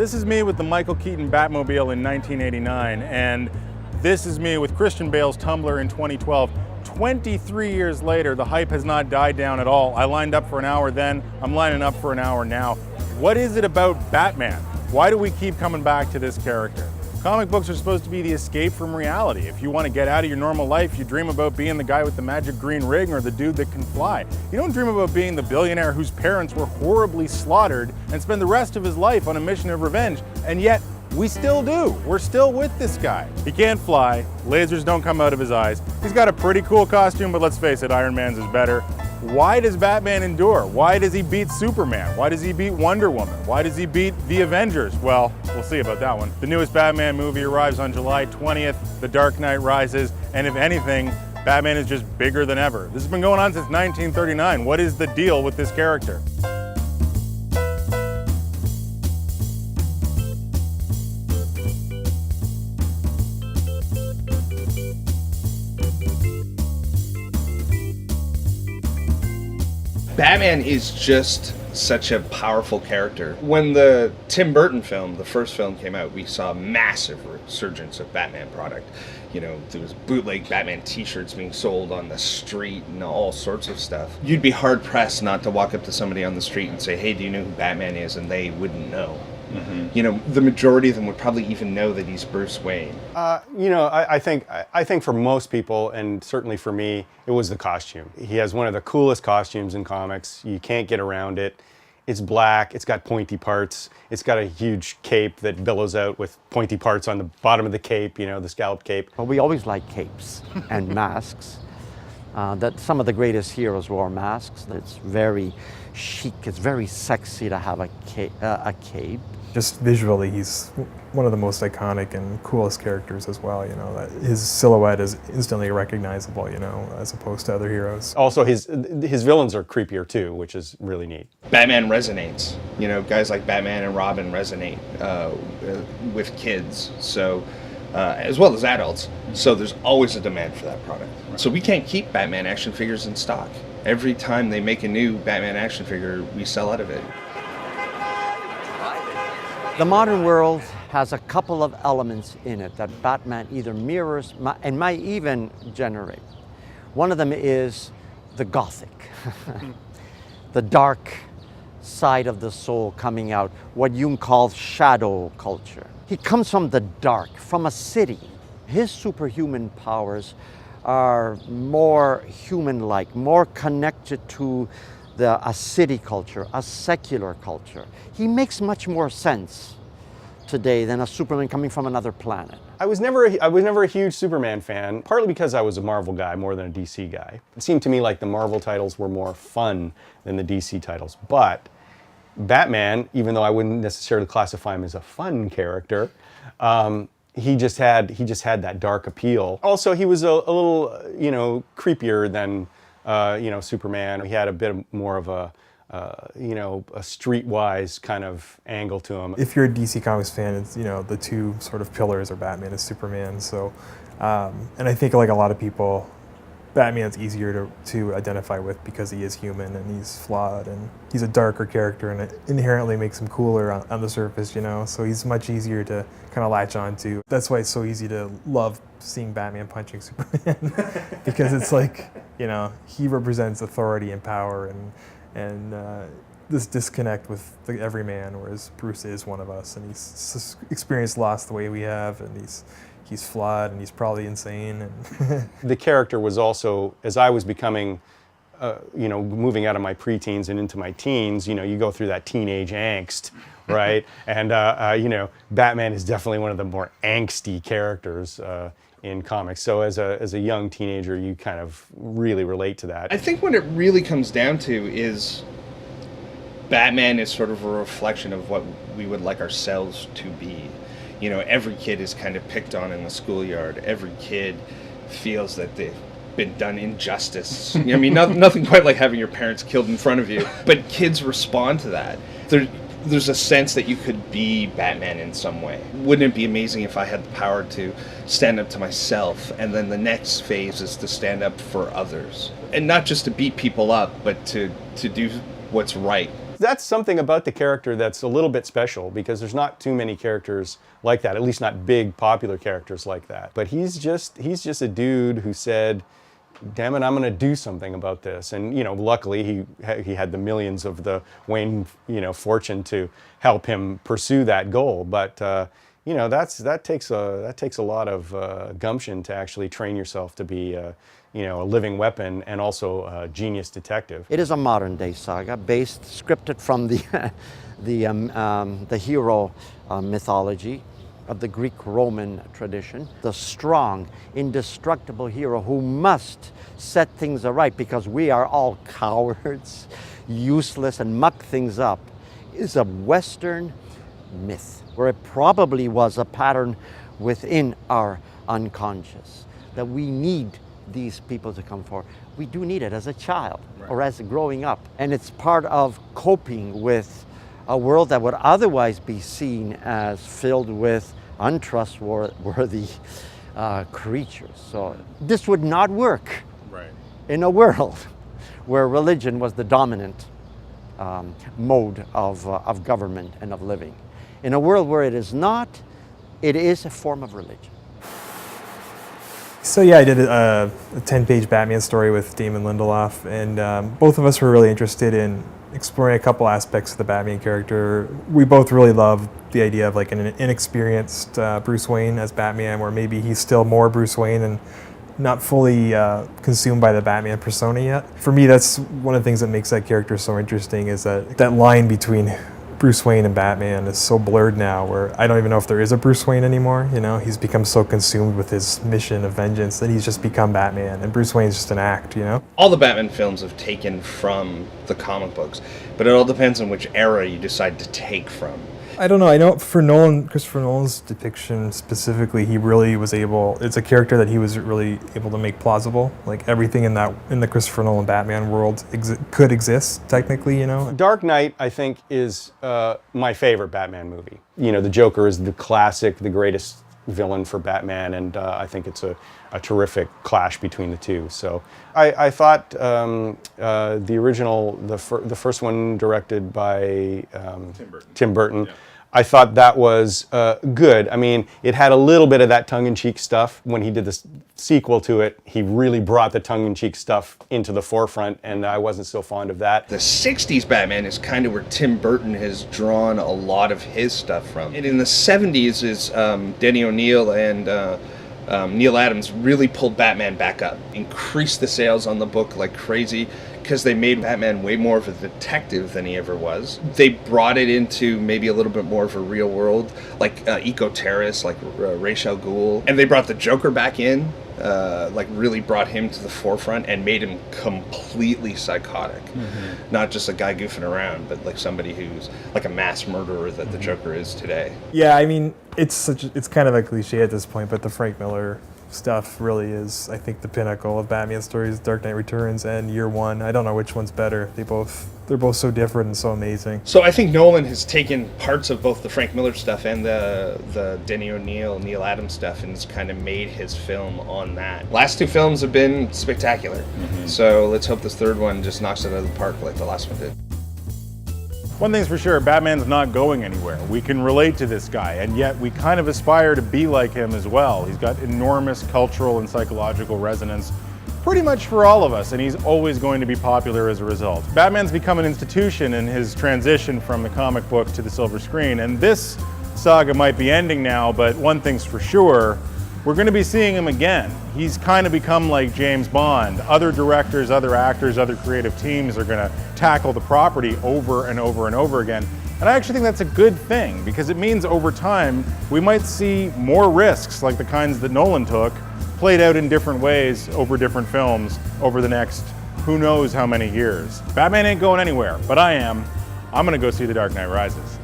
This is me with the Michael Keaton Batmobile in 1989, and this is me with Christian Bale's Tumbler in 2012. 23 years later, the hype has not died down at all. I lined up for an hour then, I'm lining up for an hour now. What is it about Batman? Why do we keep coming back to this character? Comic books are supposed to be the escape from reality. If you want to get out of your normal life, you dream about being the guy with the magic green ring or the dude that can fly. You don't dream about being the billionaire whose parents were horribly slaughtered and spend the rest of his life on a mission of revenge. And yet, we still do. We're still with this guy. He can't fly, lasers don't come out of his eyes. He's got a pretty cool costume, but let's face it, Iron Man's is better. Why does Batman endure? Why does he beat Superman? Why does he beat Wonder Woman? Why does he beat the Avengers? Well, we'll see about that one. The newest Batman movie arrives on July 20th. The Dark Knight rises, and if anything, Batman is just bigger than ever. This has been going on since 1939. What is the deal with this character? Batman is just such a powerful character. When the Tim Burton film, the first film came out, we saw a massive resurgence of Batman product. You know, there was bootleg Batman t-shirts being sold on the street and all sorts of stuff. You'd be hard pressed not to walk up to somebody on the street and say, hey, do you know who Batman is? And they wouldn't know. Mm-hmm. You know, the majority of them would probably even know that he's Bruce Wayne. I think for most people, and certainly for me, it was the costume. He has one of the coolest costumes in comics. You can't get around it. It's black, it's got pointy parts, it's got a huge cape that billows out with pointy parts on the bottom of the cape, you know, the scallop cape. Well, we always like capes and masks. That some of the greatest heroes wore masks. It's very chic, it's very sexy to have a cape. Just visually, he's one of the most iconic and coolest characters as well, you know. That his silhouette is instantly recognizable, you know, as opposed to other heroes. Also, his villains are creepier too, which is really neat. Batman resonates. You know, guys like Batman and Robin resonate with kids, so as well as adults. So there's always a demand for that product. So we can't keep Batman action figures in stock. Every time they make a new Batman action figure, we sell out of it. The modern world has a couple of elements in it that Batman either mirrors and might even generate. One of them is the Gothic, the dark side of the soul coming out, what Jung calls shadow culture. He comes from the dark, from a city. His superhuman powers are more human-like, more connected to a city culture, a secular culture. He makes much more sense today than a Superman coming from another planet. I was never a huge Superman fan, partly because I was a Marvel guy more than a DC guy. It seemed to me like the Marvel titles were more fun than the DC titles. But Batman, even though I wouldn't necessarily classify him as a fun character, he just had that dark appeal. Also, he was a little, you know, creepier than Superman. He had a bit more of a streetwise kind of angle to him. If you're a DC Comics fan, it's, you know, the two sort of pillars are Batman and Superman. So, and I think like a lot of people, Batman's easier to identify with because he is human and he's flawed and he's a darker character, and it inherently makes him cooler on the surface, you know. So he's much easier to kind of latch on to. That's why it's so easy to love seeing Batman punching Superman because it's like, you know, he represents authority and power and this disconnect with the everyman, whereas Bruce is one of us, and he's experienced loss the way we have, and he's flawed, and he's probably insane. And the character was also, as I was becoming, moving out of my preteens and into my teens, you know, you go through that teenage angst, right? And Batman is definitely one of the more angsty characters in comics. So as a young teenager, you kind of really relate to that. I think what it really comes down to is Batman is sort of a reflection of what we would like ourselves to be. You know, every kid is kind of picked on in the schoolyard. Every kid feels that they've been done injustice. I mean, nothing quite like having your parents killed in front of you. But kids respond to that. There's a sense that you could be Batman in some way. Wouldn't it be amazing if I had the power to stand up to myself, and then the next phase is to stand up for others? And not just to beat people up, but to do what's right That's something about the character that's a little bit special, because there's not too many characters like that, at least not big popular characters like that. But he's just a dude who said, damn it, I'm going to do something about this. And, you know, luckily he had the millions of the Wayne, you know, fortune to help him pursue that goal. But, you know, that takes a lot of gumption to actually train yourself to be, you know, a living weapon and also a genius detective. It is a modern day saga scripted from the hero mythology of the Greek-Roman tradition. The strong, indestructible hero who must set things aright because we are all cowards, useless, and muck things up, is a Western myth, where it probably was a pattern within our unconscious, that we need these people to come forward. We do need it as a child or as growing up. And it's part of coping with a world that would otherwise be seen as filled with untrustworthy creatures. So this would not work in a world where religion was the dominant mode of government and of living. In a world where it is not, it is a form of religion. So yeah, I did a 10-page Batman story with Damon Lindelof, and both of us were really interested in exploring a couple aspects of the Batman character. We both really love the idea of like an inexperienced Bruce Wayne as Batman, where maybe he's still more Bruce Wayne and not fully consumed by the Batman persona yet. For me, that's one of the things that makes that character so interesting, is that line between Bruce Wayne and Batman is so blurred now, where I don't even know if there is a Bruce Wayne anymore. You know, he's become so consumed with his mission of vengeance that he's just become Batman, and Bruce Wayne's just an act, you know? All the Batman films have taken from the comic books, but it all depends on which era you decide to take from. I don't know. I know for Nolan, Christopher Nolan's depiction specifically, he really was able, it's a character that he was really able to make plausible. Like everything in the Christopher Nolan Batman world could exist, technically, you know? Dark Knight, I think, is my favorite Batman movie. You know, the Joker is the classic, the greatest villain for Batman, and I think it's a terrific clash between the two. So I thought the original, the first one directed by Tim Burton. Yeah. I thought that was good. I mean, it had a little bit of that tongue-in-cheek stuff. When he did the sequel to it, he really brought the tongue-in-cheek stuff into the forefront, and I wasn't so fond of that. The 60s Batman is kind of where Tim Burton has drawn a lot of his stuff from. And in the 70s is Denny O'Neil and Neil Adams really pulled Batman back up, increased the sales on the book like crazy, because they made Batman way more of a detective than he ever was. They brought it into maybe a little bit more of a real world, like eco-terrorists, like Ra's al Ghul. And they brought the Joker back in, like really brought him to the forefront and made him completely psychotic. Mm-hmm. Not just a guy goofing around, but like somebody who's like a mass murderer that the Joker is today. Yeah, I mean, it's kind of a cliche at this point, but the Frank Miller stuff really is, I think, the pinnacle of Batman stories. Dark Knight Returns and Year One. I don't know which one's better. They're both so different and so amazing. So I think Nolan has taken parts of both the Frank Miller stuff and the Denny O'Neil, Neil Adams stuff, and has kind of made his film on that. Last two films have been spectacular. Mm-hmm. So let's hope this third one just knocks it out of the park like the last one did. One thing's for sure, Batman's not going anywhere. We can relate to this guy, and yet we kind of aspire to be like him as well. He's got enormous cultural and psychological resonance pretty much for all of us, and he's always going to be popular as a result. Batman's become an institution in his transition from the comic book to the silver screen, and this saga might be ending now, but one thing's for sure, we're going to be seeing him again. He's kind of become like James Bond. Other directors, other actors, other creative teams are going to tackle the property over and over and over again. And I actually think that's a good thing, because it means over time we might see more risks like the kinds that Nolan took played out in different ways over different films over the next who knows how many years. Batman ain't going anywhere, but I am. I'm going to go see The Dark Knight Rises.